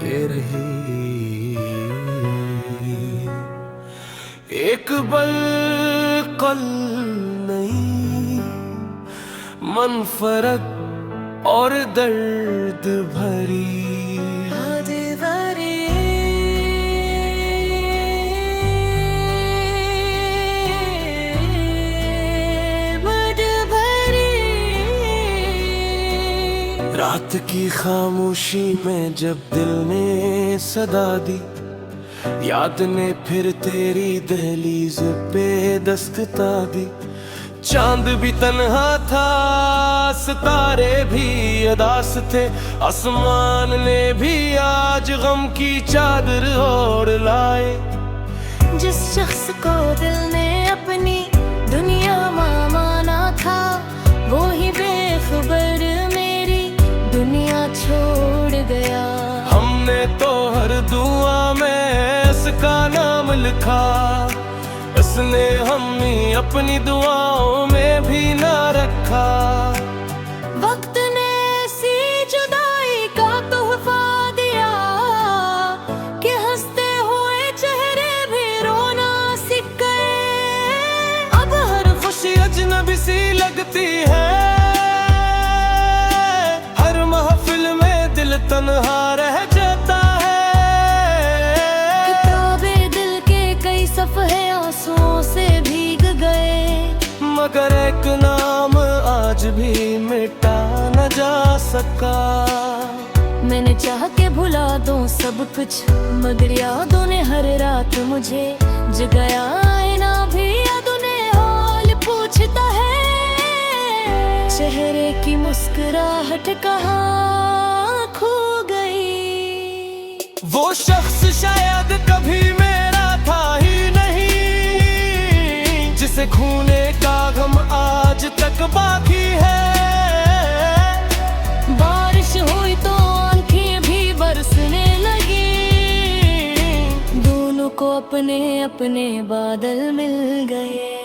ये रही एक बल कल नहीं, मन फरक और दर्द भरी रात की खामोशी में जब दिल ने सदा दी, याद ने फिर तेरी दहलीज पे दस्तक दी। चांद भी तन्हा था, सितारे भी अदास थे, आसमान ने भी आज गम की चादर ओढ़ लाए। जिस शख्स को दिल ने अपनी दुनिया माना था, वो ही बेखबर मेरी दुनिया छोड़ गया। हमने तो हर दुआ में इसका नाम लिखा, इसने हमें अपनी दुआओं में भी ना रखा। वक्त ने ऐसी जुदाई का तोहफा दिया कि हंसते हुए चेहरे भी रोना सीख गए। अब हर खुशी अजनबी सी लगती है, हर महफिल में दिल तन्हा रह जाता है। किताबे दिल के कई सफ़हे आंसुओं से भीग गए, मगर एक नाम आज भी मिटा न जा सका। मैंने चाह के भुला दूं सब कुछ, मगर यादों ने हर रात मुझे जगाया। आईना भी यादों ने हाल पूछता है, चेहरे की मुस्कुराहट कहाँ खो गई। वो शख्स शायद कभी मेरा था ही नहीं, जिसे खूने का गम आज तक बाकी है। बारिश हुई तो आंखें भी बरसने लगी, दोनों को अपने अपने बादल मिल गए।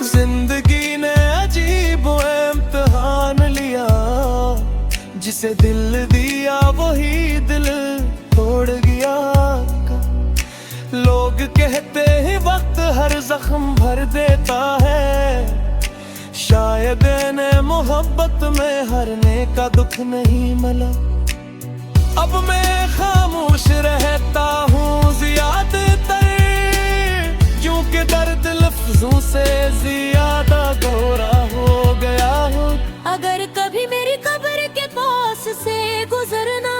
जिंदगी ने अजीब इम्तिहान लिया, जिसे दिल दिया वही दिल तोड़ गया। लोग कहते हैं वक्त हर जख्म भर देता है, शायद ने मोहब्बत में हरने का दुख नहीं मिला। अब मैं खामोश रहता हूँ ज्यादातर, क्योंकि दर्द लफ्जों से ज्यादा गहरा हो गया हूँ। अगर कभी मेरी कब्र के पास से गुजरना,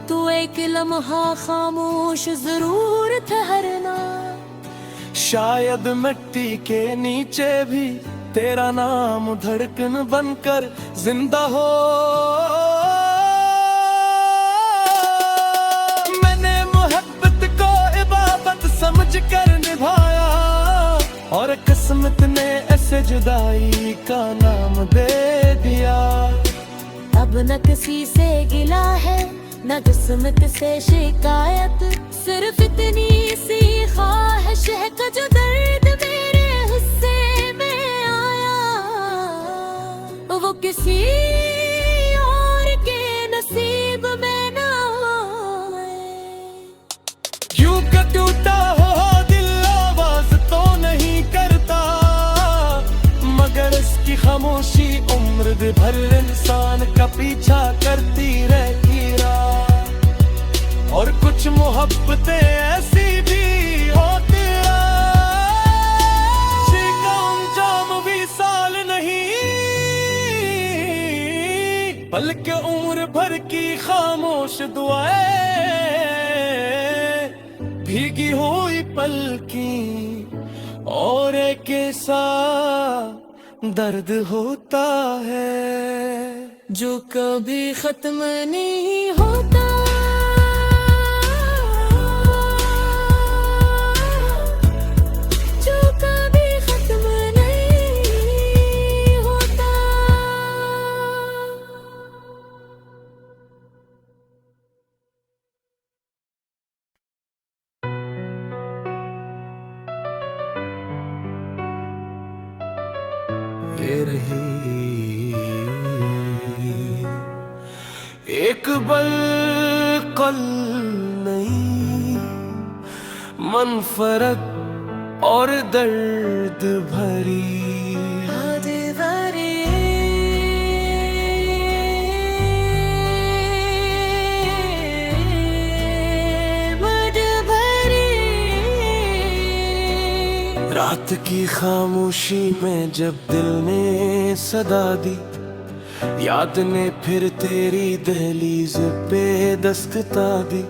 तो एक लम्हा खामोश जरूर ठहरना। शायद मिट्टी के नीचे भी तेरा नाम धड़कन बनकर जिंदा हो। मैंने मोहब्बत को इबादत समझ कर निभाया, और किस्मत ने ऐसे जुदाई का नाम दे दिया। अब न किसी से गिला है, न किस्मत से शिकायत, सिर्फ इतनी सी ख्वाहिश है कि जो दर्द मेरे हिस्से में आया, वो किसी और के नसीब में ना आए। यूं का टूटा हो दिल आवाज तो नहीं करता, मगर इसकी खामोशी उम्र भर इंसान का पीछा करती रहती। और कुछ मोहब्बतें ऐसी भी होती हैं, जिनका अंजाम भी साल नहीं, बल्कि उम्र भर की खामोश दुआएं, भीगी हुई पलकी और एक ऐसा दर्द होता है जो कभी खत्म नहीं होता। ये रही एक बल कल नहीं, मन फरक और दर्द भरी रात की खामोशी में जब दिल ने सदा दी, याद ने फिर तेरी दहलीज पे दस्तक दी।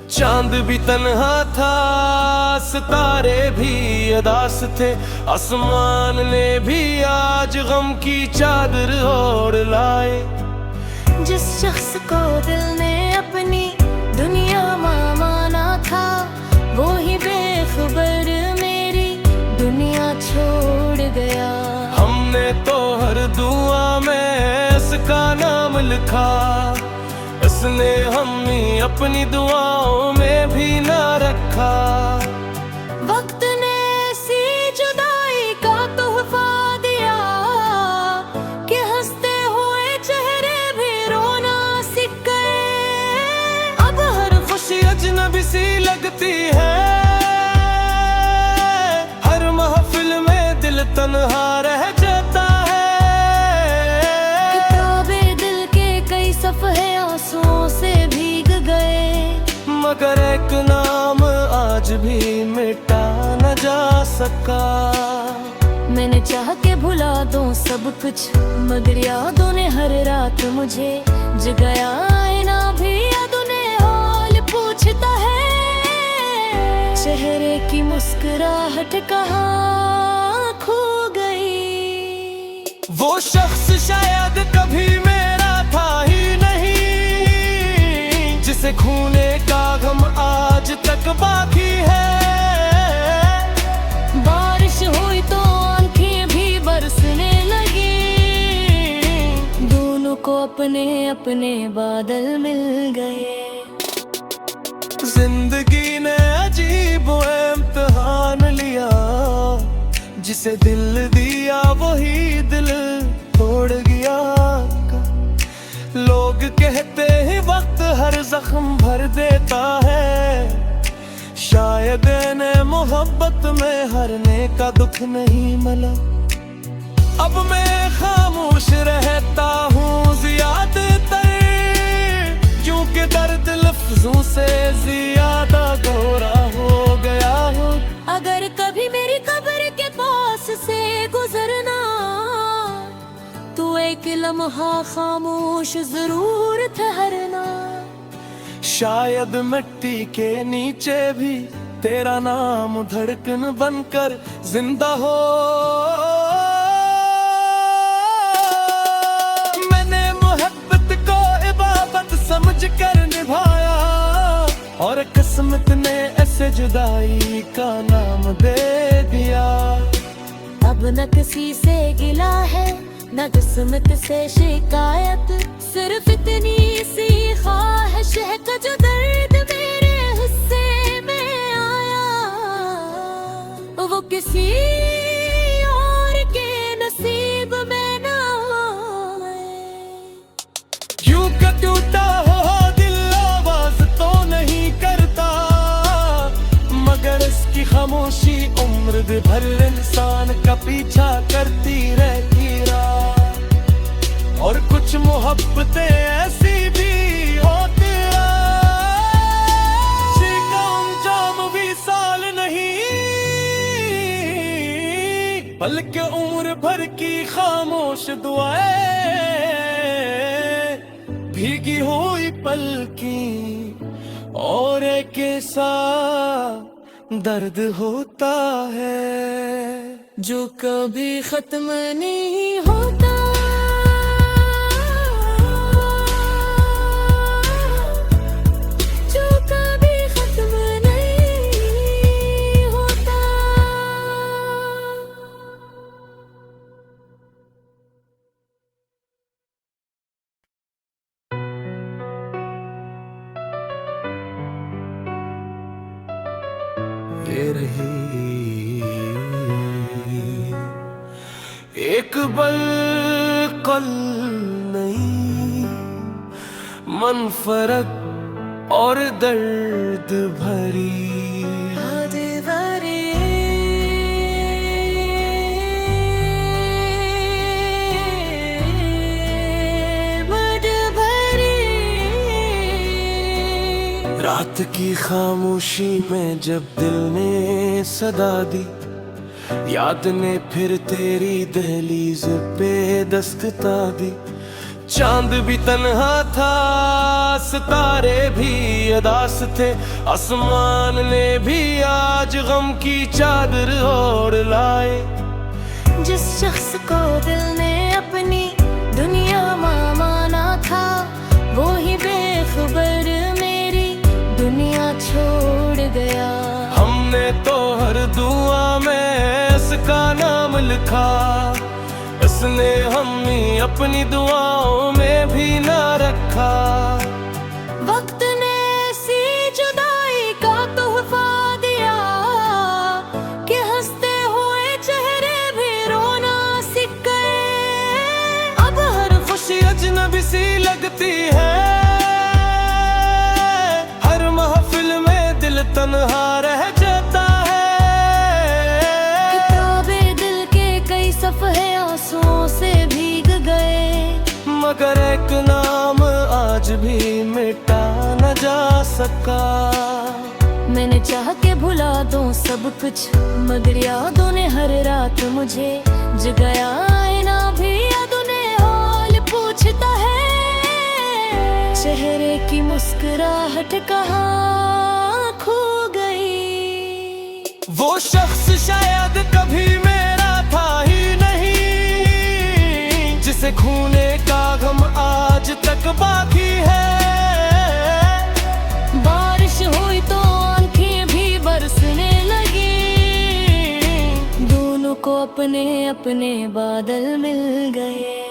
चांद भी तन्हा था, सितारे भी अदास थे, आसमान ने भी आज गम की चादर ओढ़ लाए। जिस शख्स को दिल ने अपनी दुनिया माना था, वो ही बेखबर मेरी दुनिया छोड़ गया। हमने तो हर दुआ में इसका नाम लिखा, इसने हमें अपनी दुआओं में भी ना रखा। वक्त ने ऐसी जुदाई का तोहफा दिया कि हंसते हुए चेहरे भी रोना सीख गए। अब हर खुशी अजनबी सी लगती है, हर महफिल में दिल तन्हा रह जाता है। किताबे दिल के कई सफ़े आंसुओं से भीग गए, मगर एक नाम आज भी मिटा न जा सका। मैंने चाह के भुला दूं सब कुछ, मगर यादों ने हर रात मुझे जगाया। आईना भी यादों ने हाल पूछता है, चेहरे की मुस्कुराहट कहाँ खो गई। वो शख्स शायद कभी मेरा था ही नहीं, जिसे खूने का गम आज तक बाकी है। बारिश हुई तो आंखें भी बरसने लगी, दोनों को अपने अपने बादल मिल गए। जिंदगी ने अजीब इम्तिहान लिया, जिसे दिल दिया वही दिल तोड़ गया। लोग कहते हैं वक्त हर जख्म भर देता है, शायद ने मोहब्बत में हरने का दुख नहीं मिला। अब मैं खामोश रहता हूँ ज्यादातर, क्योंकि दर्द लफ्जों से ज्यादा गहरा हो गया हूँ। अगर कभी मेरी कब्र के पास से गुजरना, तो एक लम्हा खामोश जरूर ठहरना। शायद मिट्टी के नीचे भी तेरा नाम धड़कन बनकर जिंदा हो। मैंने मोहब्बत को इबादत समझ कर निभाया, और किस्मत ने ऐसे जुदाई का नाम दे दिया। अब न किसी से गिला है, न किस्मत से शिकायत, सिर्फ इतनी सी ख्वाहिश है कि जो दर्द मेरे हिस्से में आया, वो किसी और के नसीब में ना आए। यूं का टूटा हो दिल आवाज तो नहीं करता, मगर इसकी खामोशी उम्र भर इंसान का पीछा करती रहती। और कुछ मोहब्बतें ऐसी भी होती हैं, जिनका अंजाम भी साल नहीं, बल्कि उम्र भर की खामोश दुआएं, भीगी हुई पलकी और एक ऐसा दर्द होता है जो कभी खत्म नहीं होता। ये रही एक बल कल नहीं, मन फरक और दर्द भरी। रात की खामोशी में जब दिल ने सदा दी, याद ने फिर तेरी दहलीज पे दस्तक दी। चांद भी तन्हा था, सितारे भी अदास थे, आसमान ने भी आज गम की चादर ओढ़ लाए। जिस शख्स को दिल ने अपनी दुनिया माना था, वो ही बेखबर मेरी दुनिया छोड़ गया। हमने तो हर दुआ में इसका नाम लिखा, इसने हमें अपनी दुआओं में भी ना रखा। वक्त ने ऐसी जुदाई का तोहफा दिया कि हंसते हुए चेहरे भी रोना सीख गए। अब हर खुशी अजनबी सी लगती है, हर महफिल में दिल तन्हा रह जाता है। किताबे दिल के कई सफ़े आंसुओं से भीग गए, मगर एक नाम आज भी मिटा न जा सका। मैंने चाह के भुला दूं सब कुछ, मगर यादों ने हर रात मुझे जगाया। आईना भी यादों ने हाल पूछता है, चेहरे की मुस्कुराहट कहाँ खो गई। वो शख्स शायद कभी मेरा था ही नहीं, जिसे खूने का गम आज तक बाकी है। बारिश हुई तो आंखें भी बरसने लगी, दोनों को अपने अपने बादल मिल गए।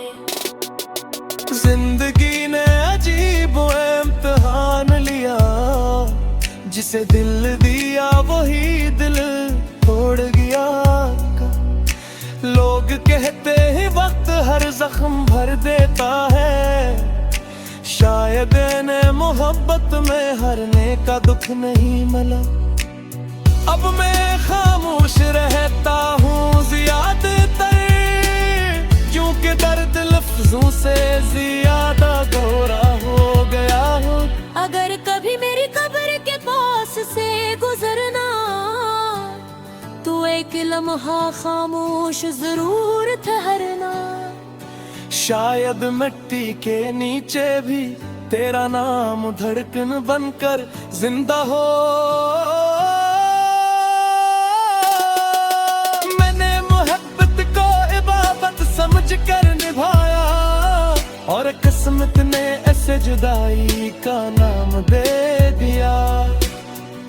जिंदगी ने अजीब इम्तिहान लिया, जिसे दिल दिया वही दिल तोड़ गया। लोग कहते हैं वक्त हर जख्म भर देता है, शायद इन्हें मोहब्बत में हारने का दुख नहीं मिला। अब मैं खामोश रहता हूँ ज्यादातर, क्योंकि दर्द लफ्जों से ज्यादा गहरा हो गया हो। अगर कभी मेरी कब्र के पास से गुजरना, तो एक लम्हा खामोश जरूर ठहरना। शायद मिट्टी के नीचे भी तेरा नाम धड़कन बनकर जिंदा हो। मैंने मोहब्बत को इबादत समझ कर निभाया, और किस्मत ने ऐसे जुदाई का नाम दे दिया।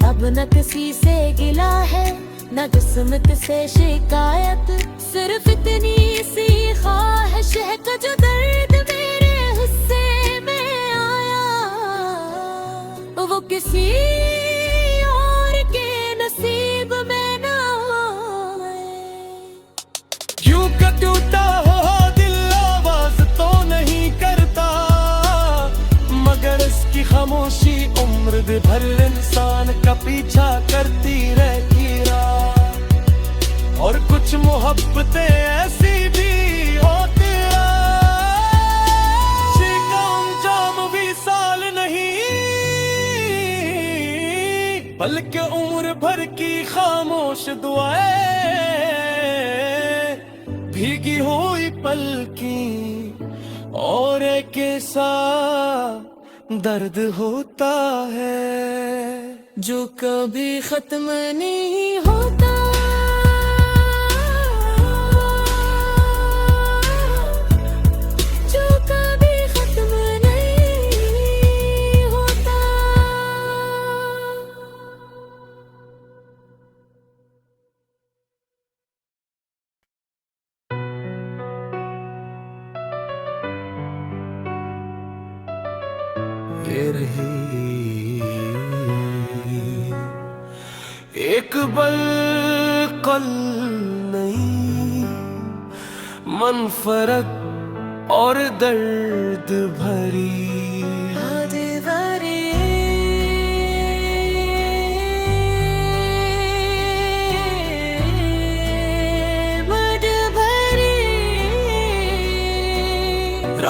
अब न किसी से गिला है, न किस्मत से शिकायत, सिर्फ इतनी सी ख्वाहिश है कि जो दर्द मेरे हिस्से में आया, वो किसी और के नसीब में ना आए। क्यों का टूटा हो दिल आवाज तो नहीं करता, मगर इसकी खामोशी उम्र भर इंसान का पीछा करती रहती। और कुछ मोहब्बतें ऐसी भी होती हैं, जिनका अंजाम भी साल नहीं, बल्कि उम्र भर की खामोश दुआएं, भीगी हुई पलकी और एक ऐसा दर्द होता है जो कभी खत्म नहीं होता। ये रही एक बल कल नहीं, मन फरक और दर्द भरी।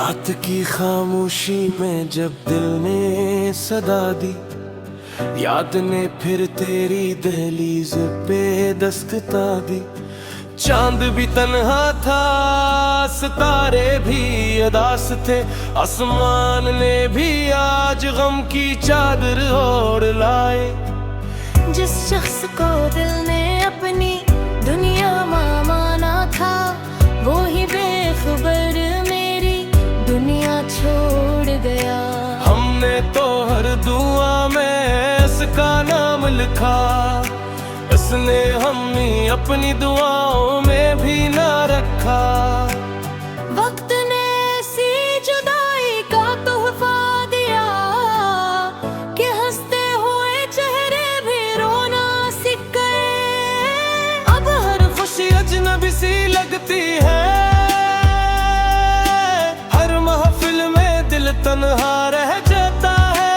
रात की खामोशी में जब दिल ने सदा दी, याद ने फिर तेरी दहलीज पे दस्तक दी। चांद भी तन्हा था, सितारे भी अदास थे, आसमान ने भी आज गम की चादर ओढ़ लाए। जिस शख्स को दिल ने अपनी दुनिया माना था, वो ही बेखबर मेरी दुनिया छोड़ गया। हमने तो हर दुआ में इसका नाम लिखा, इसने हमें अपनी दुआओं में भी ना रखा। वक्त ने ऐसी जुदाई का तोहफा दिया कि हंसते हुए चेहरे भी रोना सीख गए। अब हर खुशी अजनबी सी लगती है, हर महफिल में दिल तन्हा रह जाता है।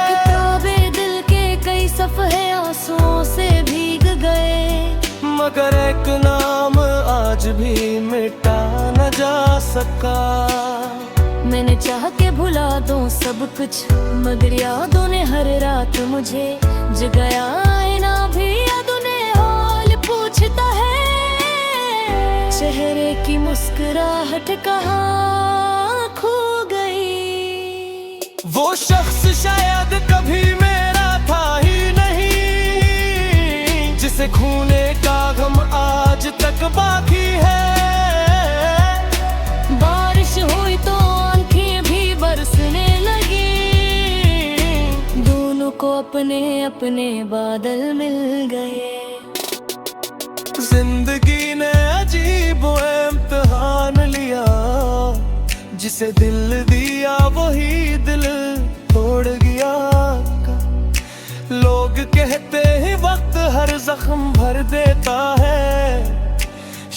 किताबे दिल के कई सफ़े आंसुओं से भीग गए, मगर एक नाम आज भी मिटा न जा सका। मैंने चाह के भुला दूं सब कुछ, मगर यादों ने हर रात मुझे जगाया। आईना भी यादों ने हाल पूछता है, चेहरे की मुस्कुराहट कहाँ खो गई। वो शख्स शायद कभी मेरा था ही नहीं, जिसे खूने का गम आज तक बाकी है। बारिश हुई तो आंखें भी बरसने लगी, दोनों को अपने अपने बादल मिल गए। जिंदगी ने अजीब इम्तिहान लिया, जिसे दिल दिया वही दिल तोड़ गया। लोग कहते हैं वक्त हर जख्म भर देता है,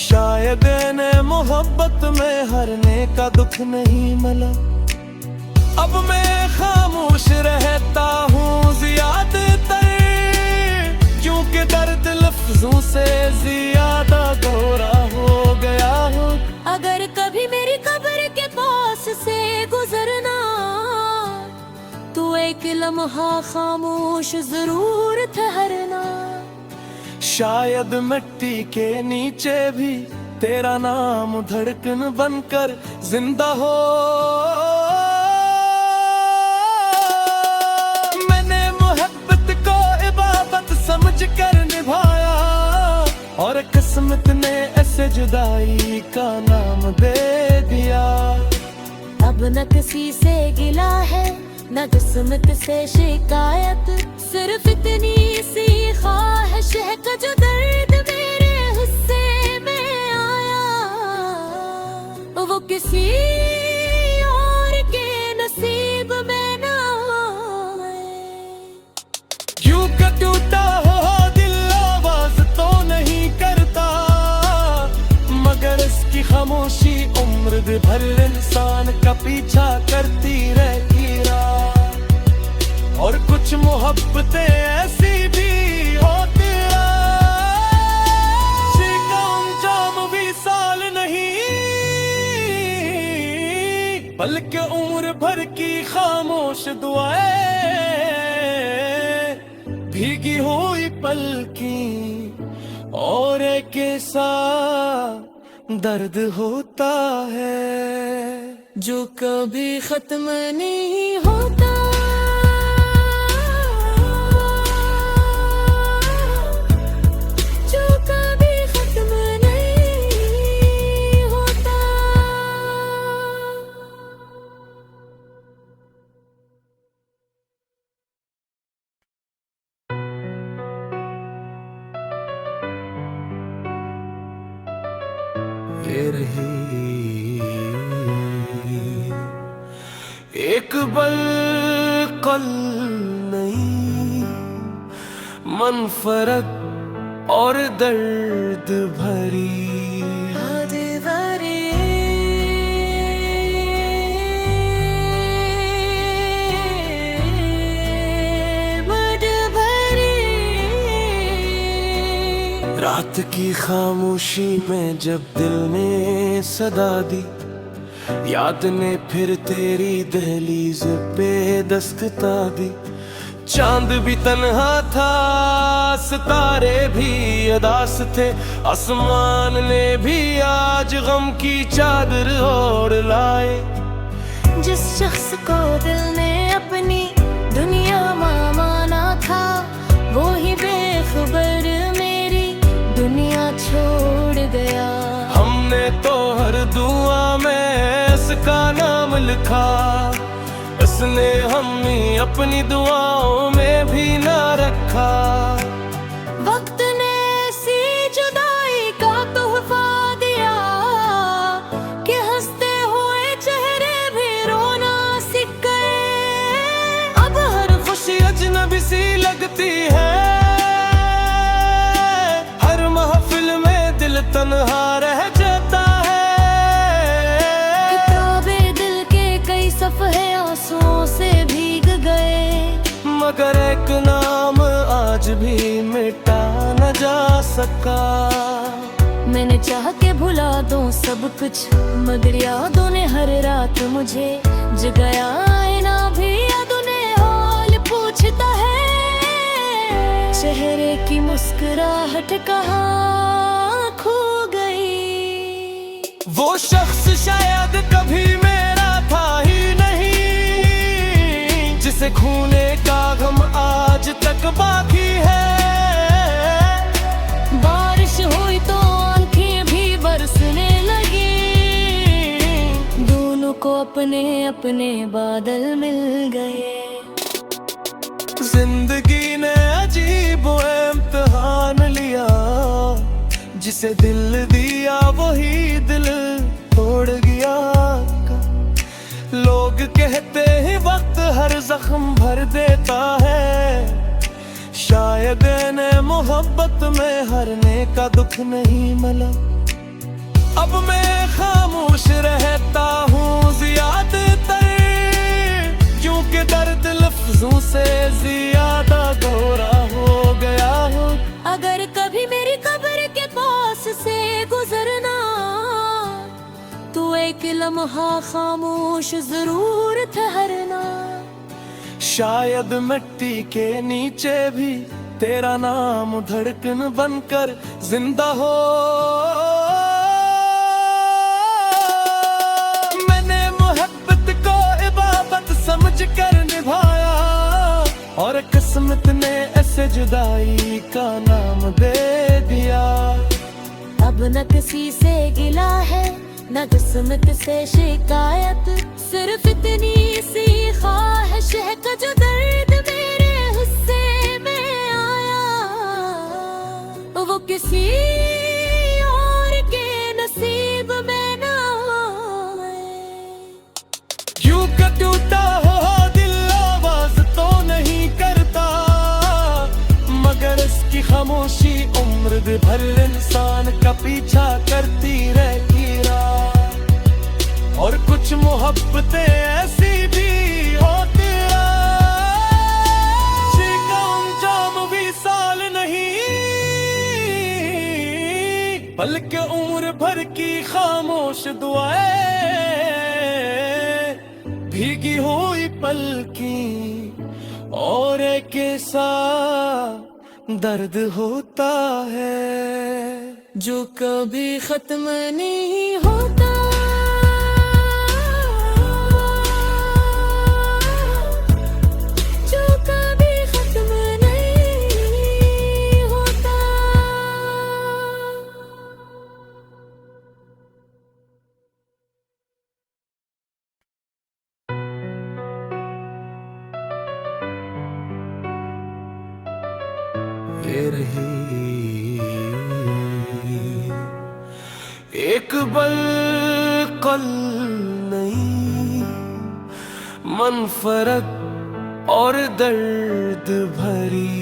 शायद ने मोहब्बत में हरने का दुख नहीं मिला। अब मैं खामोश रहता हूँ ज्यादातर, क्योंकि दर्द लफ्जों से ज्यादा गहरा हो गया हो। अगर कभी मेरी कब्र के पास से गुजरना, तो एक लम्हा खामोश जरूर ठहरना। शायद मिट्टी के नीचे भी तेरा नाम धड़कन बनकर जिंदा हो। मैंने मोहब्बत को इबादत समझ कर निभाया, और किस्मत ने ऐसे जुदाई का नाम दे दिया। अब न किसी से गिला है, न किस्मत से शिकायत, सिर्फ इतनी सी ख्वाहिश है कि जो दर्द मेरे हिस्से में आया, वो किसी और के नसीब में ना आए। क्यों का टूटा हो दिल आवाज तो नहीं करता, मगर इसकी खामोशी उम्र भर इंसान का पीछा करती रहती। और कुछ मोहब्बतें ऐसी भी होती जिनका अंजाम भी साल नहीं, बल्कि उम्र भर की खामोश दुआएं, भीगी हुई पलकी और एक ऐसा दर्द होता है जो कभी खत्म नहीं होता। जो कभी खत्म नहीं होता। ये रही एक बल कल नहीं, मनफरत और दर्द भरी हद भरी मद भरी। रात की खामोशी में जब दिल ने सदा दी, याद ने फिर तेरी दहलीज पे दस्तका दी। चांद भी तन्हा था, सितारे भी अदास थे, आसमान ने भी आज गम की चादर ओढ़ लाए। जिस शख्स को दिल ने अपनी दुनिया माना था, वो ही बेखबर मेरी दुनिया छोड़ गया। हमने तो हर दुआ में इसका नाम लिखा, इसने हमें अपनी दुआओं में भी ना रखा। वक्त ने ऐसी जुदाई का तोहफा दिया कि हंसते हुए चेहरे भी रोना सीख गए। अब हर खुशी अजनबी सी लगती है, हर महफिल में दिल तन्हा रह जाता है। किताबे दिल के कई सफ़े आंसुओं से भीग गए, मगर एक नाम आज भी मिटा न जा सका। मैंने चाह के भुला दूं सब कुछ, मगर यादों ने हर रात मुझे जगाया। आईना भी यादों ने हाल पूछता है, चेहरे की मुस्कुराहट कहाँ खो गई। वो शख्स शायद कभी मेरा था ही नहीं, जिसे खूने का गम आज तक बाकी है। बारिश हुई तो आंखें भी बरसने लगी, दोनों को अपने अपने बादल मिल गए। जिंदगी ने अजीब इम्तिहान लिया, जिसे दिल दिया वही दिल तोड़ गया। लोग कहते हैं वक्त हर जख्म भर देता है, शायद ने मोहब्बत में हरने का दुख नहीं मिला। अब मैं खामोश रहता हूँ ज्यादातर, क्योंकि दर्द लफ्जों से ज्यादा गहरा हो गया हो। अगर कभी मेरी कब्र के पास से गुजरना, तो एक लम्हा खामोश जरूर ठहरना। शायद मिट्टी के नीचे भी तेरा नाम धड़कन बनकर जिंदा हो। मैंने मोहब्बत को इबादत समझ कर निभाया, और किस्मत ने ऐसे जुदाई का नाम दे दिया। अब न किसी से गिला है, न किस्मत से शिकायत, सिर्फ इतनी सी ख्वाहिश है कि जो दर्द मेरे हिस्से में आया, वो किसी और के नसीब में ना आए। क्यों का टूटा हो दिल आवाज तो नहीं करता, मगर इसकी खामोशी उम्र भर इंसान का पीछा करती रहती। और कुछ मोहब्बतें ऐसी भी होती जिनका अंजाम भी साल नहीं, बल्कि उम्र भर की खामोश दुआएं, भीगी हुई पलकी और एक ऐसा दर्द होता है जो कभी खत्म नहीं होता। ये रही एक बल नहीं, मनफरत और दर्द भरी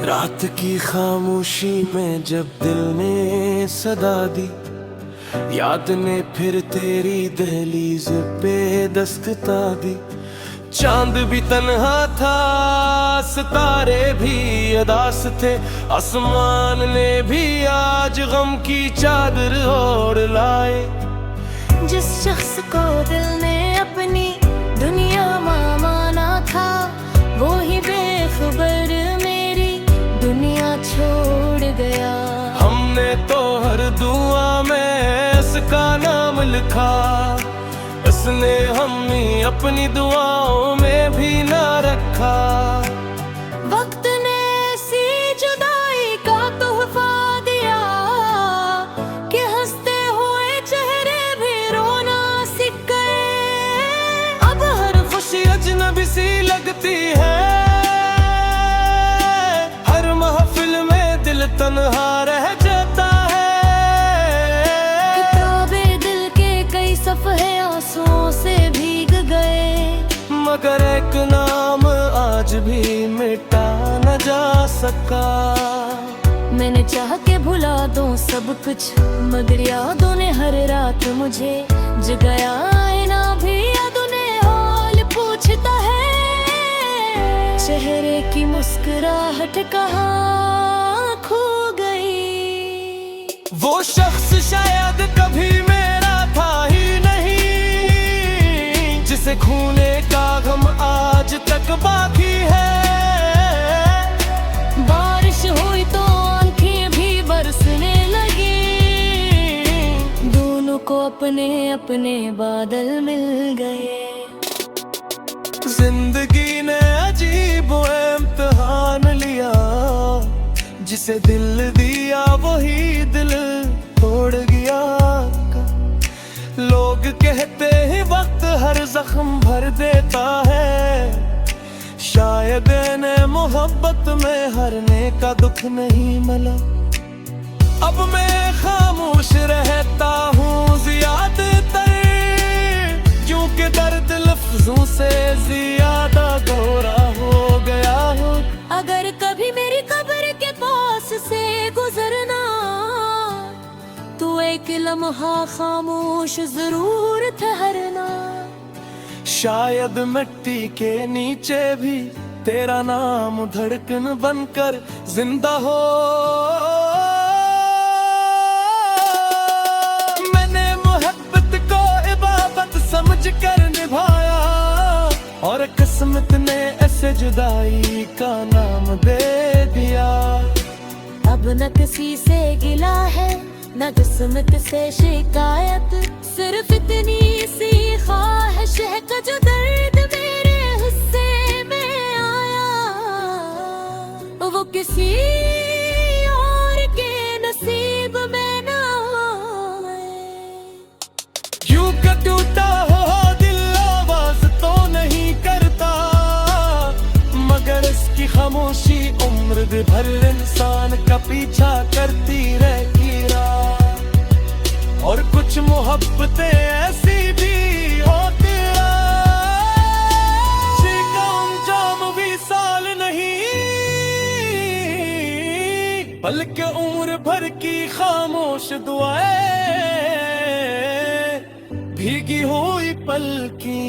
रात की खामोशी में जब दिल ने सदा दी, याद ने फिर तेरी दहलीज पे दस्तका दी। चांद भी तन्हा था, सितारे भी अदास थे, आसमान ने भी आज गम की चादर ओढ़ लाए। जिस शख्स को दिल ने अपनी दुनिया माना था, वो ही बेखबर मेरी दुनिया छोड़ गया। हमने तो हर दुआ में उसका नाम लिखा, उसने हमें अपनी दुआओं में भी ना रखा। वक्त ने ऐसी जुदाई का तोहफा दिया कि हंसते हुए चेहरे भी रोना सीख गए। अब हर खुशी अजनबी सी लगती है, हर महफिल में दिल तन्हा रह जाता है। किताबे दिल के कई सफ़े आंसुओं से भीग गए, मगर एक नाम आज भी मिटा न जा सका। मैंने चाह के भुला दूं सब कुछ, मगर यादों ने हर रात मुझे जगाया। आईना भी यादों ने हाल पूछता है, चेहरे की मुस्कुराहट कहाँ खो गई। वो शख्स शायद कभी मेरा था ही नहीं, जिसे खूने का गम आज तक बाकी है। बारिश हुई तो आंखें भी बरसने लगी, दोनों को अपने अपने बादल मिल गए। जिंदगी ने अजीब इम्तिहान लिया, जिसे दिल दिया वही दिल तोड़ गया। लोग कहते हैं वक्त हर जख्म भर देता है, शायद इन्हें मोहब्बत में हारने का दुख नहीं मिला। अब मैं खामोश रहता हूँ ज्यादातर, क्योंकि दर्द लफ्जों से ज्यादा गहरा हो गया हो। अगर कभी मेरी कब्र के पास से गुजरना, तो एक लम्हा खामोश जरूर ठहरना। शायद मिट्टी के नीचे भी तेरा नाम धड़कन बनकर जिंदा हो। मैंने मोहब्बत को इबादत समझ कर निभाया, और किस्मत ने ऐसे जुदाई का नाम दे दिया। अब न किसी से गिला है, न किस्मत से शिकायत, सिर्फ इतनी सी ख्वाहिश है कि जो दर्द मेरे हिस्से में आया, वो किसी और के नसीब में ना आए। क्यों का टूटा हो दिल आवाज तो नहीं करता, मगर इसकी खामोशी उम्र भर इंसान का पीछा करती रहती। और कुछ मोहब्बतें ऐसी भी होती जिनका अंजाम भी साल नहीं, बल्कि उम्र भर की खामोश दुआएं, भीगी हुई पलकी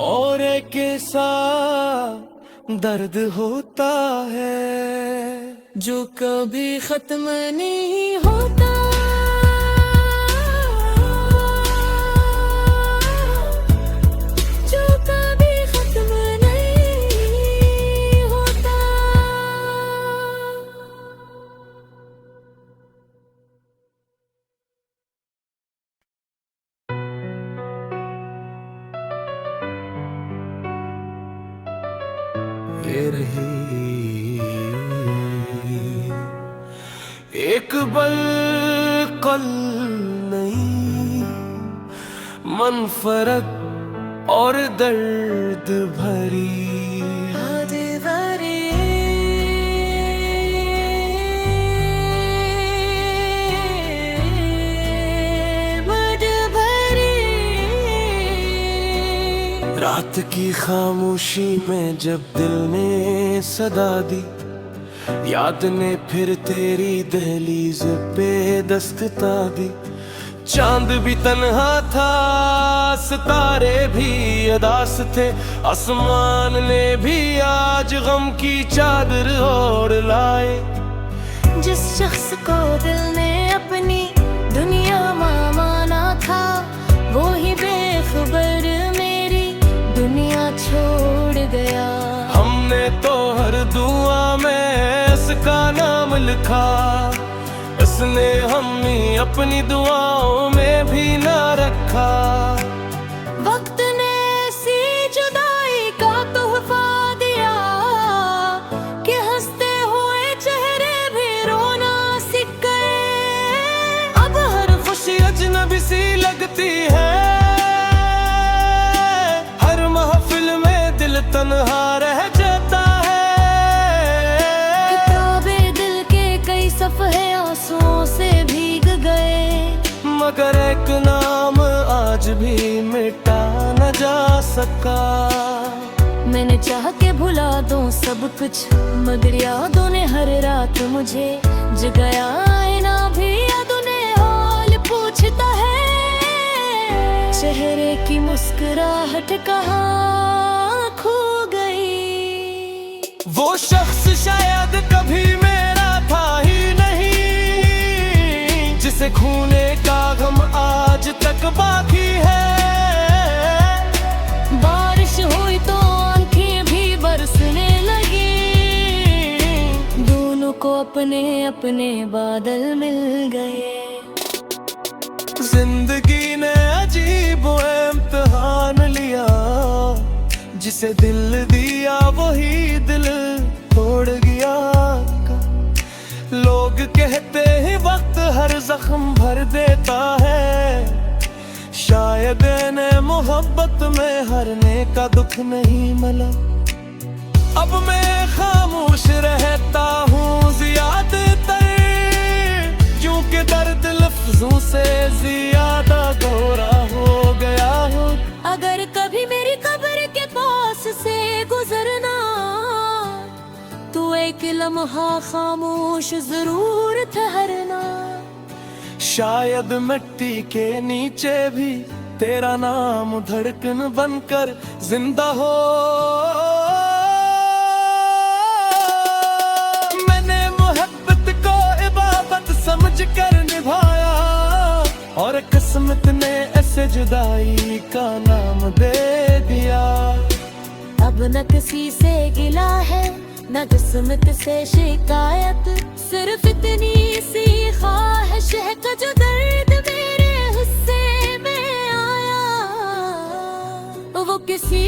और एक ऐसा दर्द होता है जो कभी खत्म नहीं होता। जो कभी खत्म नहीं होता। ये रही एक बल नहीं, मन फरक और दर्द भरी। रात की खामोशी में जब दिल ने सदा दी, याद ने फिर तेरी दहलीज पे दस्तक दी। चांद भी तन्हा था, सितारे भी अदास थे, आसमान ने भी आज गम की चादर ओढ़ लाए। जिस शख्स को दिल ने अपनी दुनिया माना था, वो ही बेखबर मेरी दुनिया छोड़ गया। हमने तो हर दुआ में इसका नाम लिखा, इसने हमें अपनी दुआओं में भी ना रखा। वक्त ने ऐसी जुदाई का तोहफा दिया कि हंसते हुए चेहरे भी रोना सीख गए। अब हर खुशी अजनबी सी लगती है, हर महफिल में दिल तन्हा रह जाता है। किताबे दिल के कई सफ़े आंसुओं से भीग गए, मगर एक नाम आज भी मिटा न जा सका। मैंने चाह के भुला दूं सब कुछ, मगर यादों ने हर रात मुझे जगाया। आईना भी यादों ने हाल पूछता है, चेहरे की मुस्कुराहट कहाँ खो गई। वो शख्स शायद कभी मेरा था ही नहीं, जिसे खूने का गम आज तक बाकी है। बारिश हुई तो आंखें भी बरसने लगी, दोनों को अपने अपने बादल मिल गए। जिंदगी ने अजीब इम्तिहान लिया, जिसे दिल दिया वही दिल तोड़ गया। लोग कहते हैं वक्त हर जख्म भर देता है, शायद इन्हें मोहब्बत में हरने का दुख नहीं मिला। अब मैं खामोश रहता हूँ ज्यादातर, क्योंकि दर्द लफ्जों से ज्यादा गहरा हो गया हूँ। अगर कभी मेरी कब्र के पास से गुजरना, तो एक लम्हा खामोश जरूर ठहरना। शायद मिट्टी के नीचे भी तेरा नाम धड़कन बनकर जिंदा हो। मैंने मोहब्बत को इबादत समझ कर निभाया, और किस्मत ने ऐसे जुदाई का नाम दे दिया। अब न किसी से गिला है, न किस्मत से शिकायत, सिर्फ इतनी सी ख्वाहिश है कि जो दर्द मेरे हिस्से में आया, वो किसी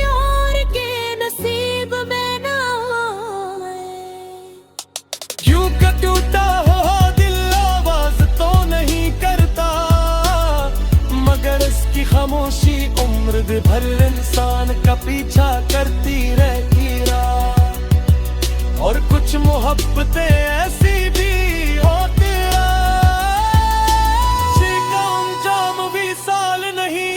और के नसीब में ना आए। यूं का टूटा हो दिल आवाज तो नहीं करता, मगर इसकी खामोशी उम्र भर इंसान का पीछा करती रहती। और कुछ मोहब्बतें ऐसी भी होती हैं, जिनका अंजाम भी साल नहीं,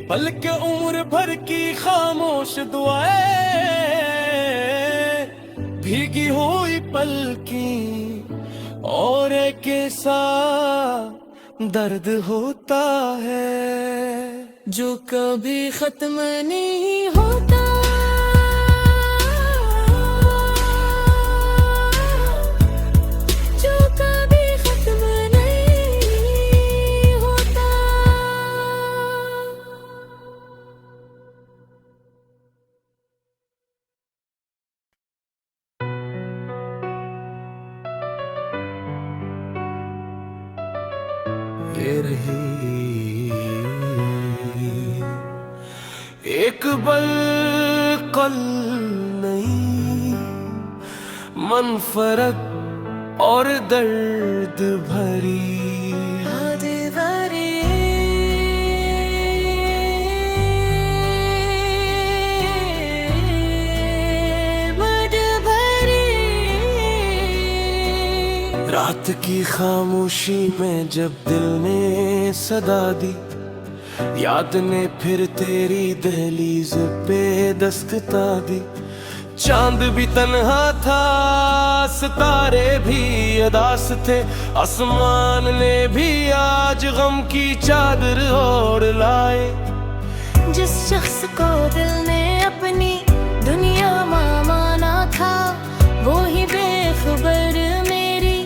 बल्कि उम्र भर की खामोश दुआएं, भीगी हुई पलकी और एक ऐसा दर्द होता है जो कभी खत्म नहीं होता। ये रही एक बल नहीं, मनफरत और दर्द भरी रात की खामोशी में जब दिल ने सदा दी, याद ने फिर तेरी दहलीज पे दस्तक दी। चांद भी तन्हा था, सितारे भी अदास थे, आसमान ने भी आज गम की चादर ओढ़ लाए। जिस शख्स को दिल ने अपनी दुनिया माना था, वो ही बेखबर मेरी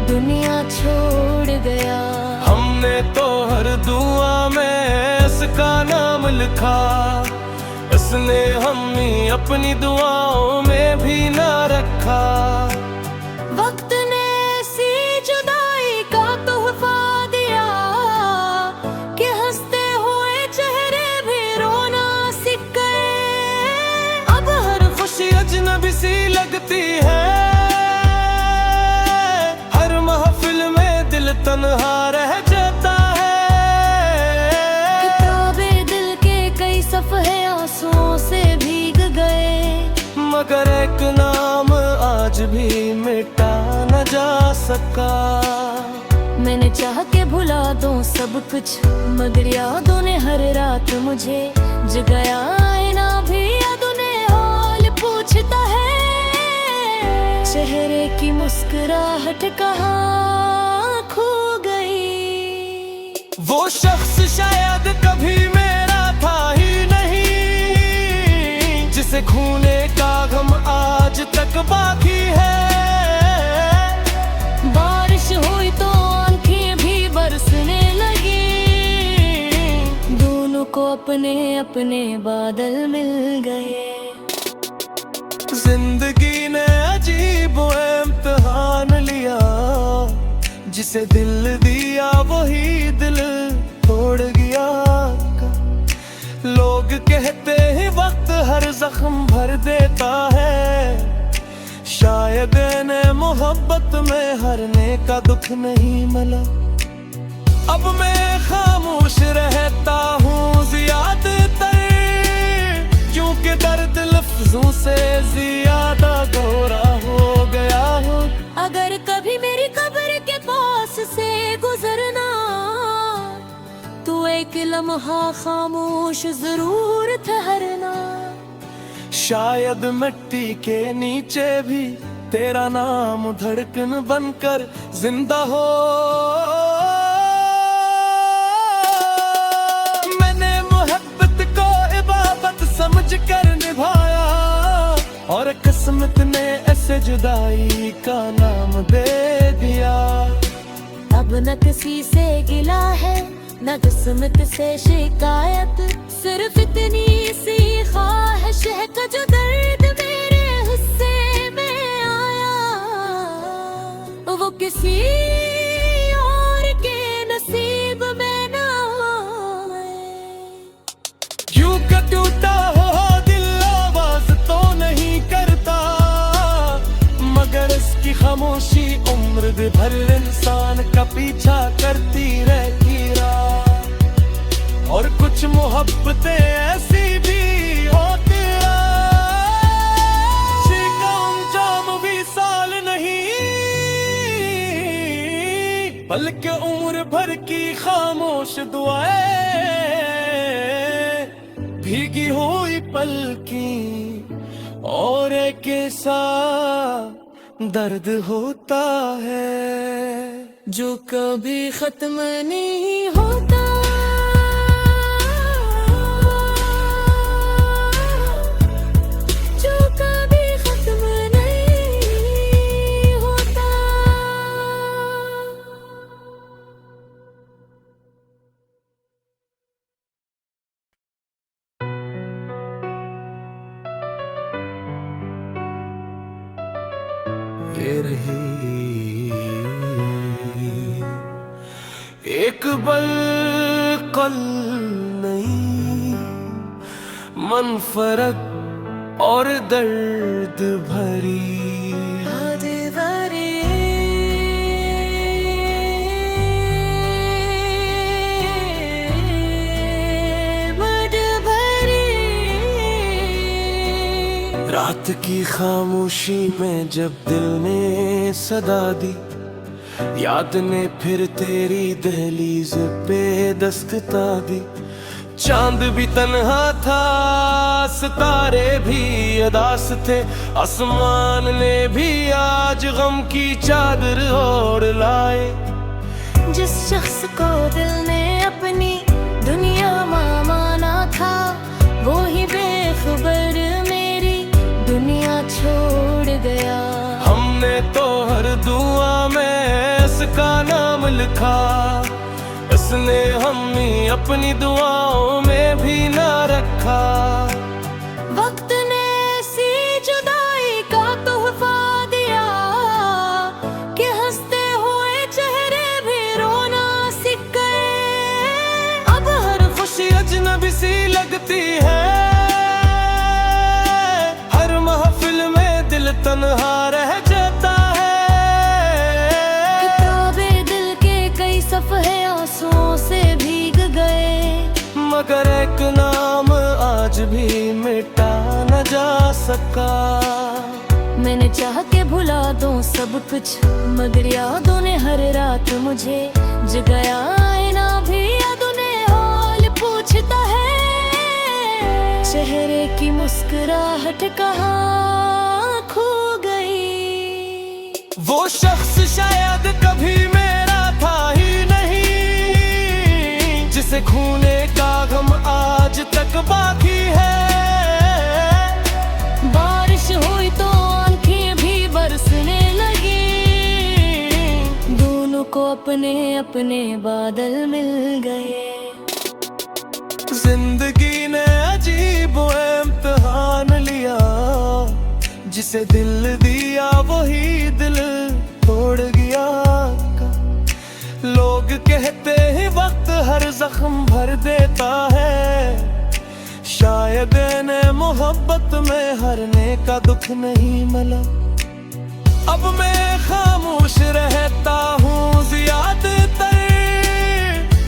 दुनिया छोड़ गया। हमने तो हर दुआ में इसका नाम लिखा, इसने हमें अपनी दुआओं में भी ना रखा। वक्त ने ऐसी जुदाई का तोहफा दिया कि हंसते हुए चेहरे भी रोना सीख गए। अब हर खुशी अजनबी सी लगती है, हर महफिल में दिल तन्हा रह जाता है। किताबे दिल के कई सफ़े आंसुओं से भीग गए, मगर एक नाम आज भी मिटा न जा सका। मैंने चाह के भुला दूं सब कुछ, मगर यादों ने हर रात मुझे जगाया। आईना भी यादों ने हाल पूछता है, चेहरे की मुस्कुराहट कहाँ खो गई। वो शख्स शायद कभी मेरा था ही नहीं, जिसे खूने का गम आज तक बाकी है। बारिश हुई तो आंखें भी बरसने लगी, दोनों को अपने अपने बादल मिल गए। जिंदगी ने अजीब इम्तिहान लिया, जिसे दिल दिया वही दिल तोड़ गया। लोग कहते हैं वक्त हर जख्म भर देता है, शायद इन्हें मोहब्बत में हरने का दुख नहीं मिला। अब मैं खामोश रहता हूँ ज्यादातर, क्योंकि दर्द लफ्जों से ज्यादा गहरा हो गया हूँ। अगर कभी मेरी कब्र के पास से गुजरना, तो एक लम्हा खामोश जरूर ठहरना। शायद मिट्टी के नीचे भी तेरा नाम धड़कन बनकर जिंदा हो। मैंने मोहब्बत को इबादत समझ कर निभाया, और किस्मत ने ऐसे जुदाई का नाम दे दिया। अब न किसी से गिला है, न किस्मत से शिकायत, सिर्फ इतनी सी ख्वाहिश है कि जो दर्द मेरे हिस्से में आया, वो किसी और के नसीब में ना आए। क्यों का टूटा हो दिल आवाज तो नहीं करता, मगर इसकी खामोशी उम्र भर इंसान का पीछा करती रहती। और कुछ मोहब्बतें ऐसी भी होती हैं, जिनका अंजाम भी साल नहीं, बल्कि उम्र भर की खामोश दुआएं, भीगी हुई पलकी और एक ऐसा दर्द होता है जो कभी खत्म नहीं होता। ये रही एक बल नहीं, मनफरत और दर्द भरी रात की खामोशी में जब दिल ने सदा दी, याद ने फिर तेरी दहलीज पे दस्तक दी। चांद भी तन्हा था, सितारे भी अदास थे, आसमान ने भी आज गम की चादर ओढ़ लाए। जिस शख्स को दिल ने अपनी दुनिया माना था, वो ही बेखबर मेरी दुनिया छोड़ गया। हमने तो हर दुआ में इसका नाम लिखा, इसने हमें अपनी दुआओं में भी ना रखा। वक्त ने ऐसी जुदाई का तोहफा दिया कि हंसते हुए चेहरे भी रोना सीख गए। अब हर खुशी अजनबी सी लगती है, हर महफिल में दिल तन्हा रह जाता है। किताबे दिल के कई सफ़े आंसुओं से भीग गए, मगर एक नाम आज भी मिटा न जा सका। मैंने चाह के भुला दूं सब कुछ, मगर यादों ने हर रात मुझे जगाया। आईना भी यादों ने हाल पूछता है, चेहरे की मुस्कुराहट कहाँ खो गई। वो शख्स शायद कभी मेरा था ही नहीं, जिसे खूने का गम आज तक बाकी है। बारिश हुई तो आंखें भी बरसने लगी, दोनों को अपने अपने बादल मिल गए। जिंदगी ने अजीब इम्तिहान लिया, जिसे दिल दिया वही दिल तोड़ गया। लोग कहते हैं वक्त हर जख्म भर देता है, शायद इन्हें मोहब्बत में हरने का दुख नहीं मिला। अब मैं खामोश रहता हूँ ज्यादातर,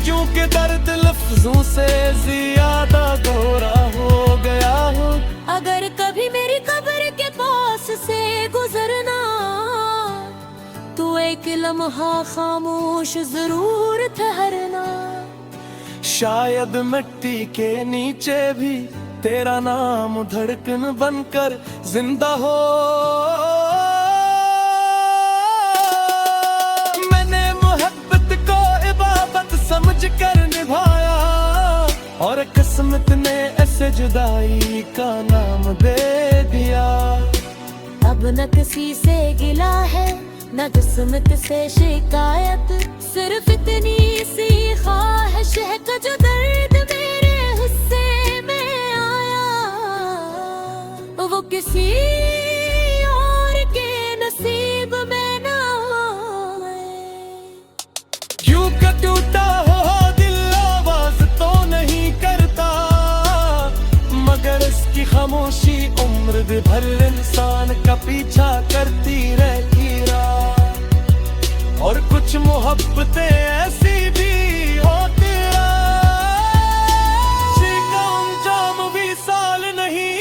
क्योंकि दर्द लफ्जों से ज्यादा गहरा हो गया हूँ। अगर कभी मेरी कब्र के पास से गुजरना, तो एक लम्हा खामोश जरूर ठहरना। शायद मिट्टी के नीचे भी तेरा नाम धड़कन बनकर जिंदा हो। मैंने मोहब्बत को इबादत समझ कर निभाया, और किस्मत ने ऐसे जुदाई का नाम दे दिया। अब न किसी से गिला है, न किस्मत से शिकायत, सिर्फ इतनी सी ख्वाहिश है कि जो दर्द मेरे हिस्से में आया, वो किसी और के नसीब में ना आए। क्यों का टूटा हो दिल आवाज तो नहीं करता, मगर इसकी खामोशी उम्र भर इंसान का पीछा करती रहती रहा। और कुछ मोहब्बतें ऐसी भी होती जिनका अंजाम भी साल नहीं,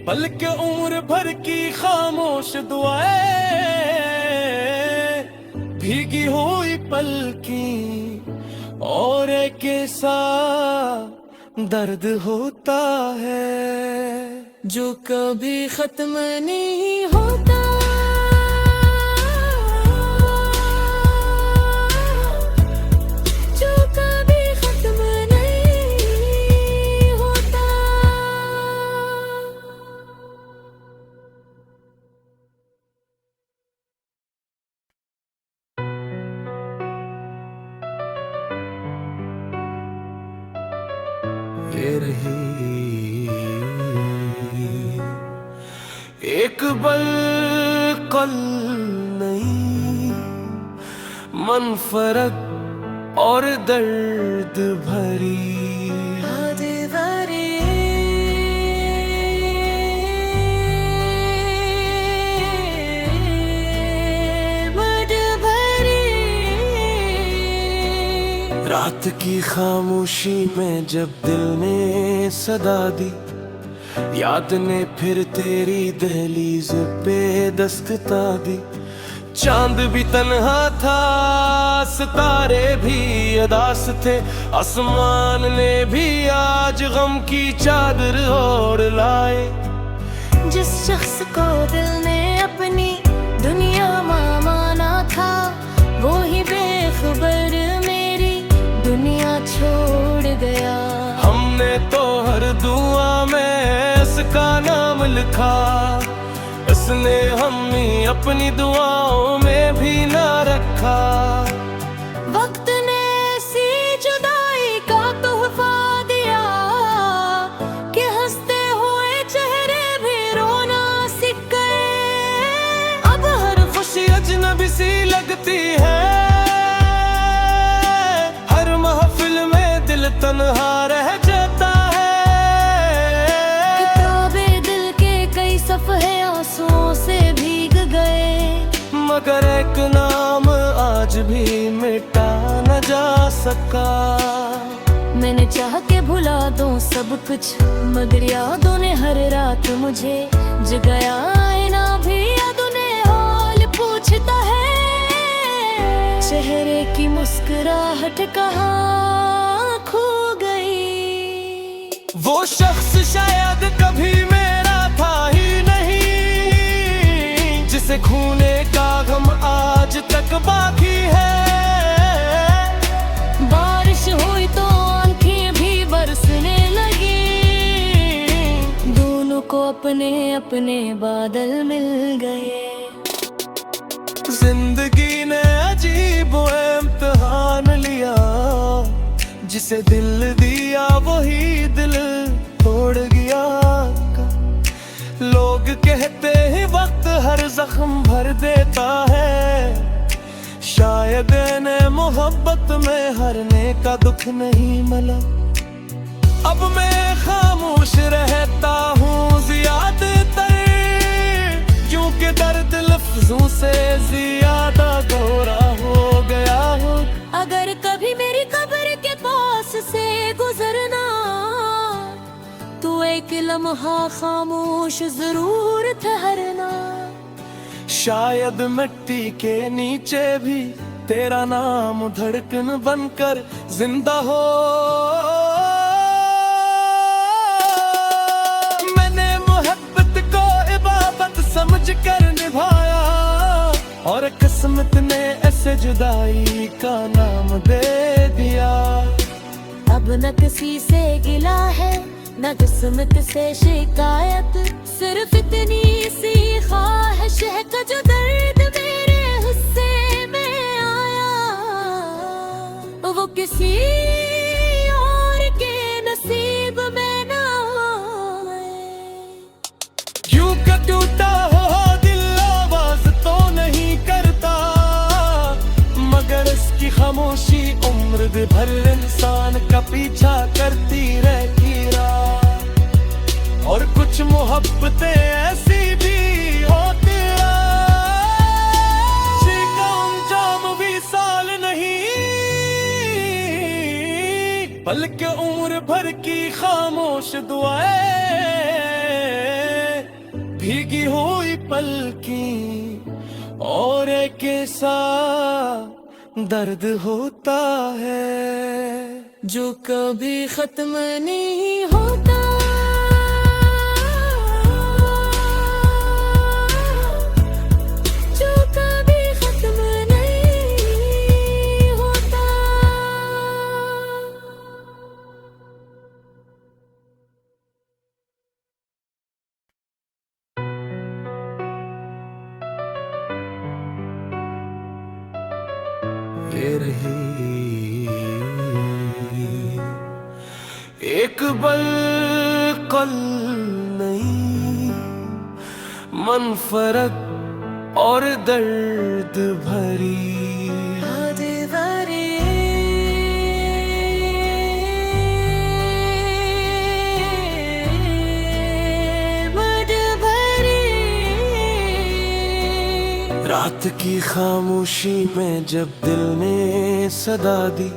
बल्कि उम्र भर की खामोश दुआएं, भीगी हुई पलकी और एक ऐसा दर्द होता है जो कभी खत्म नहीं होता। जो कभी खत्म नहीं होता। ये रही एक बल नहीं, मनफरत और दर्द भरी रात की खामोशी में जब दिल ने सदा दी, याद ने फिर तेरी दहलीज पे दस्तक दी। चांद भी तन्हा था, सितारे भी अदास थे, आसमान ने भी आज गम की चादर ओढ़ लाए। जिस शख्स को दिल ने अपनी दुनिया माना था, वो ही बेखबर मेरी दुनिया छोड़ गया। हमने तो हर दुआ में इसका नाम लिखा, इसने हमें अपनी दुआओं में भी ना रखा। वक्त ने ऐसी जुदाई का तोहफा दिया कि हंसते हुए चेहरे भी रोना सीख गए। अब हर खुशी अजनबी सी लगती है, हर महफिल में दिल तन्हा रह जाता है। किताबे दिल के कई सफ़े आंसुओं से भीग गए, मगर एक नाम आज भी मिटा न जा सका। मैंने चाह के भुला दूं सब कुछ, मगर यादों ने हर रात मुझे जगाया। आईना भी यादों ने हाल पूछता है, चेहरे की मुस्कुराहट कहाँ खो गई। वो शख्स शायद कभी मेरा था ही नहीं, जिसे खूने का गम आज तक बाकी है। बारिश हुई तो आंखें भी बरसने लगी, दोनों को अपने अपने बादल मिल गए। जिंदगी ने अजीब इम्तिहान लिया, जिसे दिल दिया वही दिल तोड़ गया। लोग कहते हैं वक्त हर जख्म भर देता है, शायद ने मोहब्बत में हरने का दुख नहीं मिला। अब मैं खामोश रहता हूँ ज्यादातर, क्योंकि दर्द लफ्जों से ज्यादा गहरा हो गया हो। अगर कभी मेरी कब्र के पास से गुजरना, तो एक लम्हा खामोश जरूर ठहरना। शायद मिट्टी के नीचे भी तेरा नाम धड़कन बनकर जिंदा हो। मैंने मोहब्बत को इबादत समझ कर निभाया, और किस्मत ने ऐसे जुदाई का नाम दे दिया। अब न किसी से गिला है, न किस्मत से शिकायत, सिर्फ इतनी सी ख्वाहिश है कि जो दर्द मेरे हिस्से में आया, वो किसी और के नसीब में ना आए। क्यों का टूटा हो दिल आवाज तो नहीं करता, मगर इसकी खामोशी उम्र भर इंसान का पीछा करती रहती रहा। और कुछ मोहब्बतें ऐसी भी होती हैं, जिनका अंजाम भी साल नहीं, बल्कि उम्र भर की खामोश दुआएं, भीगी हुई पलकी और एक ऐसा दर्द होता है जो कभी खत्म नहीं होता। जो कभी खत्म नहीं होता। ये रही एक बल नहीं, मनफरत और दर्द भरी। रात की खामोशी में जब दिल ने सदा दी,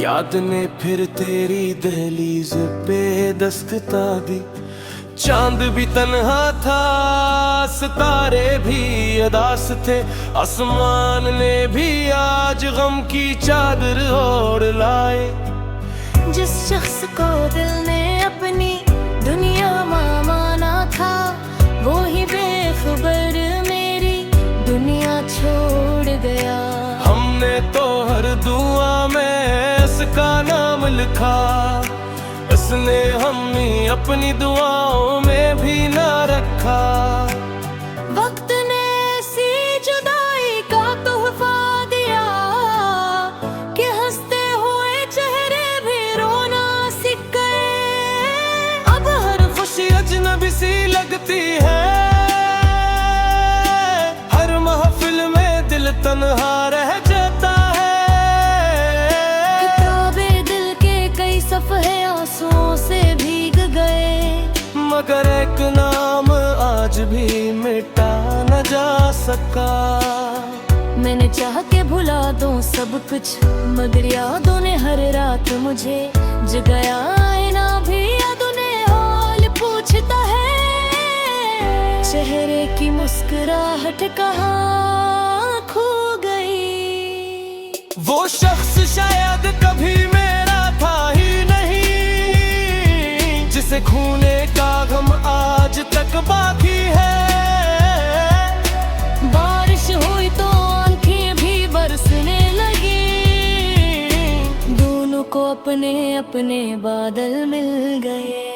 याद ने फिर तेरी दहलीज पे दस्तक दी। चांद भी तन्हा था, सितारे भी अदास थे, आसमान ने भी आज गम की चादर ओढ़ लाए। जिस शख्स को दिल ने अपनी दुनिया माना था, वो ही बेखबर मेरी दुनिया छोड़ गया। हमने तो हर दुआ में इसका नाम लिखा, इसने हमें अपनी दुआओं में भी ना रखा। वक्त ने ऐसी जुदाई का तोहफा दिया कि हंसते हुए चेहरे भी रोना सीख गए। अब हर खुशी अजनबी सी लगती है, हर महफिल में दिल तन्हा रह जाता है। किताबे दिल के कई सफ़े आंसुओं से भीग गए, मगर एक नाम आज भी मिटा न जा सका। मैंने चाह के भुला दूं सब कुछ, मगर यादों ने हर रात मुझे जगाया। आईना भी यादों ने हाल पूछता है, चेहरे की मुस्कुराहट कहाँ खो गई। वो शख्स शायद कभी मेरा था ही नहीं, जिसे खूने का गम आज तक बाकी है। बारिश हुई तो आंखें भी बरसने लगी, दोनों को अपने अपने बादल मिल गए।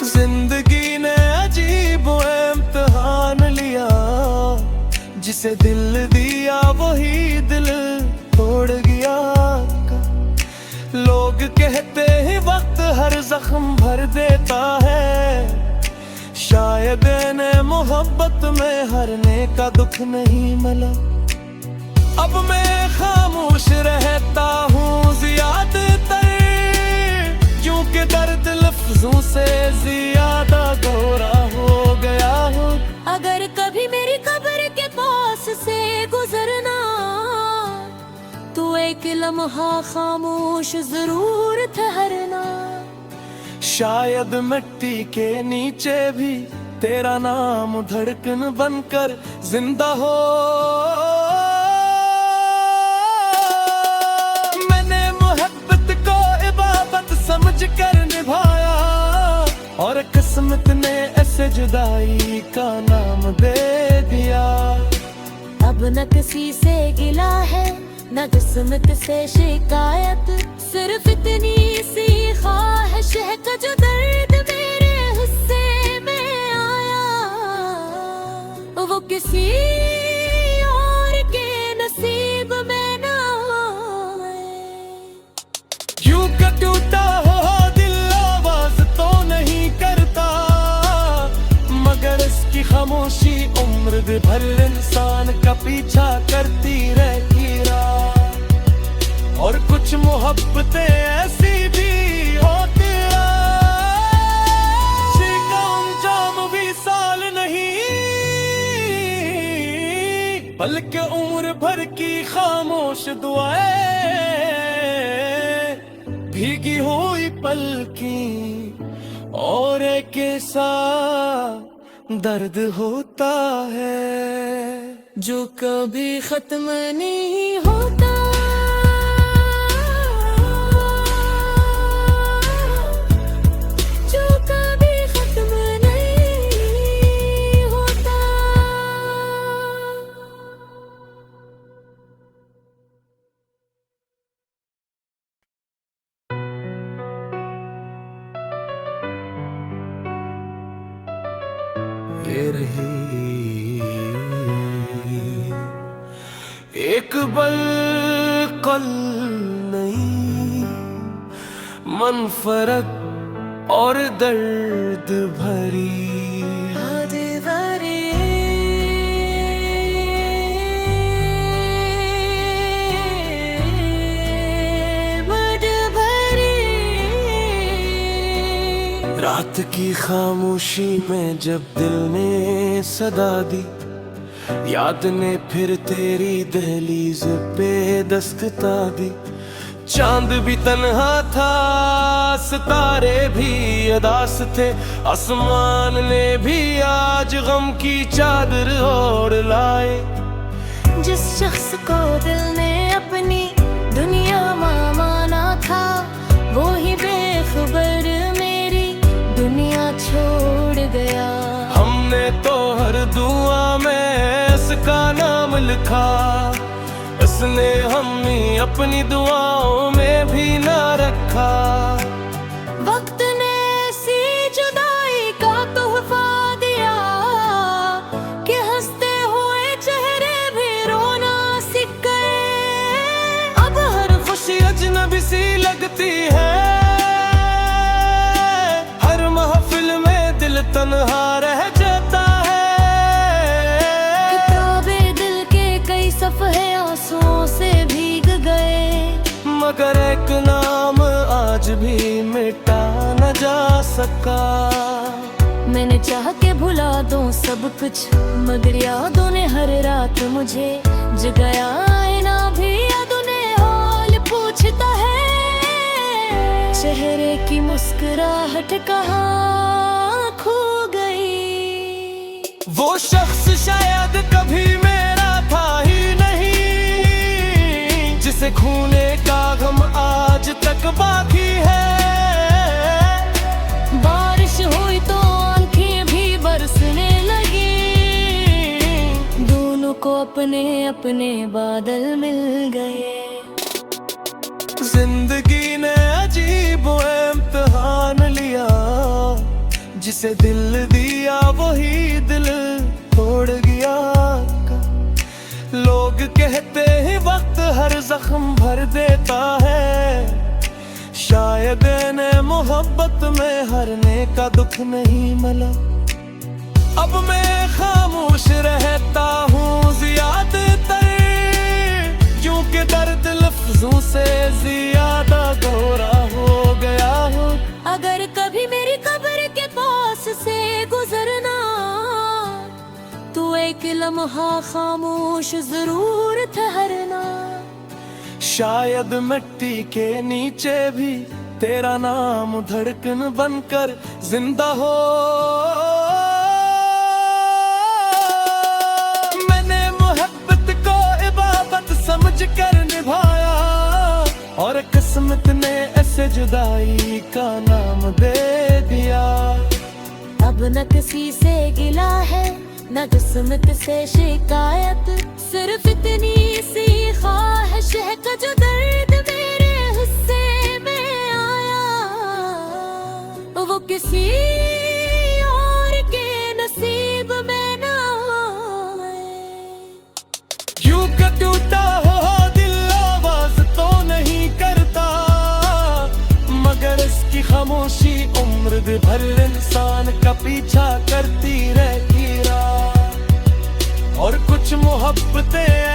जिंदगी ने अजीब इम्तिहान लिया, जिसे दिल दिया वही दिल तोड़ गया। लोग कहते हैं वक्त हर जख्म भर देता है, शायद ने मोहब्बत में हरने का दुख नहीं मिला। अब मैं खामोश रहता हूँ ज्यादातर, क्योंकि दर्द लफ्जों से ज्यादा गहरा हो गया हूँ। अगर कभी मेरी कब्र के पास से गुजरना, तो एक लम्हा खामोश जरूर ठहरना। शायद मिट्टी के नीचे भी तेरा नाम धड़कन बनकर जिंदा हो। मैंने मोहब्बत को इबादत समझ कर निभाया, और किस्मत ने ऐसे जुदाई का नाम दे दिया। अब न किसी से गिला है, न किस्मत से शिकायत, सिर्फ इतनी सी ख्वाहिश है कि जो दर्द मेरे हिस्से में आया, वो किसी और के नसीब में ना आए। क्यों का टूटा हो दिल आवाज तो नहीं करता, मगर इसकी खामोशी उम्र भर इंसान का पीछा करती रहती रहा। और कुछ मोहब्बतें ऐसी भी होती जिनका अंजाम भी साल नहीं, बल्कि उम्र भर की खामोश दुआएं, भीगी हुई पलकी और एक ऐसा दर्द होता है जो कभी खत्म नहीं होता। जो कभी खत्म नहीं होता। ये रही एक बल कल नहीं, मन फरक और दर्द भरी। रात की खामोशी में जब दिल ने सदा दी, याद ने फिर तेरी दहलीज पे दस्तक दी। चांद भी तन्हा था, सितारे भी अदास थे, आसमान ने भी आज गम की चादर ओढ़ लाए। जिस शख्स को दिल ने अपनी दुनिया माना था, वो ही बेखबर मेरी दुनिया छोड़ गया। हमने तो हर दुआ में इसका नाम लिखा, इसने हमें अपनी दुआओं में भी ना रखा। वक्त ने ऐसी जुदाई का तोहफा दिया कि हंसते हुए चेहरे भी रोना सीख गए। अब हर खुशी अजनबी सी लगती है, हर महफिल में दिल तन्हा रह जाता है। किताबे दिल के कई सफ़े आंसुओं से भीग गए, मगर एक नाम आज भी मिटा न जा सका। मैंने चाह के भुला दूं सब कुछ, मगर यादों ने हर रात मुझे जगाया। आईना भी यादों ने हाल पूछता है, चेहरे की मुस्कुराहट कहाँ खो गई। वो शख्स शायद कभी मेरा था ही नहीं, जिसे खूने का गम आज तक बाकी है। बारिश हुई तो आंखें भी बरसने लगी, दोनों को अपने अपने बादल मिल गए। जिंदगी ने अजीब इम्तिहान लिया, जिसे दिल दिया वही दिल तोड़ गया। लोग कहते हैं वक्त हर जख्म भर देता है, शायद ने मोहब्बत में हरने का दुख नहीं मिला। अब मैं खामोश रहता हूँ ज्यादातर, क्योंकि दर्द लफ्जों से ज्यादा गहरा हो गया हूँ। अगर कभी मेरी कब्र के पास से गुजरना, तो एक लम्हा खामोश जरूर ठहरना। शायद मिट्टी के नीचे भी तेरा नाम धड़कन बनकर जिंदा हो। मैंने मोहब्बत को इबादत समझ कर निभाया, और किस्मत ने ऐसे जुदाई का नाम दे दिया। अब न किसी से गिला है, न किस्मत से शिकायत, सिर्फ इतनी सी ख्वाहिश है कि जो दर्द मेरे हिस्से में आया, वो किसी और के नसीब में ना आए। यूं का टूटा हो दिल आवाज तो नहीं करता, मगर इसकी खामोशी उम्र भर इंसान का पीछा करती रहती। और कुछ मोहब्बतें